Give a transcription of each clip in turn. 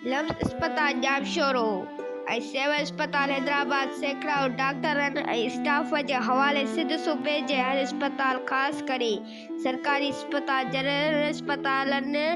Lumps अस्पताल जाम sorrow ऐं civil अस्पताल हैदराबाद सैकड़ाओं डॉक्टरनि ऐं स्टाफ जे हवाले सिंध सूबे जे हर अस्पताल ख़ासि करे सरकारी अस्पताल जनरल अस्पतालनि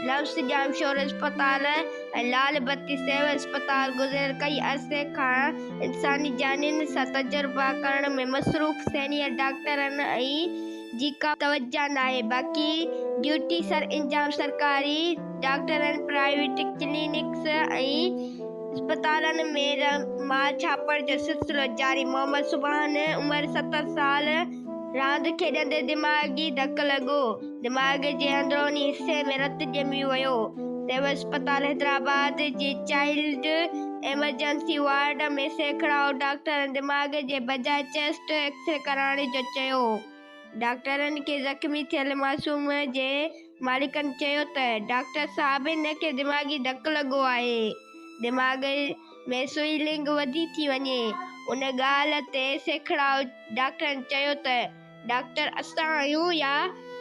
लम्स जाम शोरो अस्पताल ऐं लाल बत्ती सिविल अस्पताल गुज़िरियल कई अरसे खां इंसानी जानियुनि सां तजुर्बा करण में मसरूफ़ सीनियर डॉक्टरनि ऐं जी का तवज्जो नाहे। बाक़ी ड्यूटी सर इंजाम सरकारी डॉक्टरनि प्राइवेट क्लिनिक्स ऐं अस्पतालनि में माल छापण जो सिलसिलो जारी। मोहम्मद सुभान उमिरि 70 साल रांदि खेॾंदे दिमाग़ी धकु लॻो। दिमाग़ जे अंदरूनी हिसे में रतु ॼमी वियो। सिविल अस्पताल हैदराबाद जे चाइल्ड एमरजेंसी वार्ड में सैकड़ाओं डॉक्टरनि दिमाग़ जे बजाय चेस्ट एक्सरे कराइण जो चयो। डॉक्टरनि खे ज़ख़्मी थियल मासूम जे मालिकनि चयो त डॉक्टर साहब हिन खे दिमाग़ी धकु लॻो आहे, दिमाग़ में स्वेलिंग वधी थी वञे। उन ॻाल्हि ते सैकड़ाओं डॉक्टरनि चयो त डॉक्टर असां आहियूं या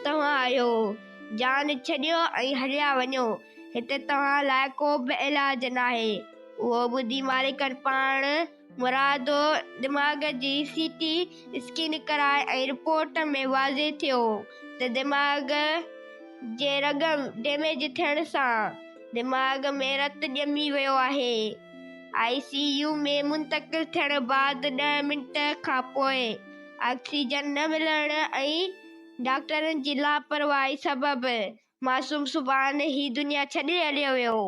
तव्हां आहियो, जान छॾियो ऐं हलिया वञो, हिते तव्हां लाइ को बि इलाजु नाहे। उहो ॿुधी मालिकनि पाण मुरादो दिमाग़ जी सीटी स्कैन कराए ऐं रिपोर्ट में वाज़े थियो त दिमाग़ जे रॻ डैमेज थियण सां दिमाग़ में रतु ॼमी वियो आहे। ICU में मुंतक़िल थियण बाद 10 मिंट खां पोइ ऑक्सीजन न मिलण ऐं डॉक्टरनि जी लापरवाही सबबि मासूम सुभाणे ही दुनिया छॾे हलियो वियो।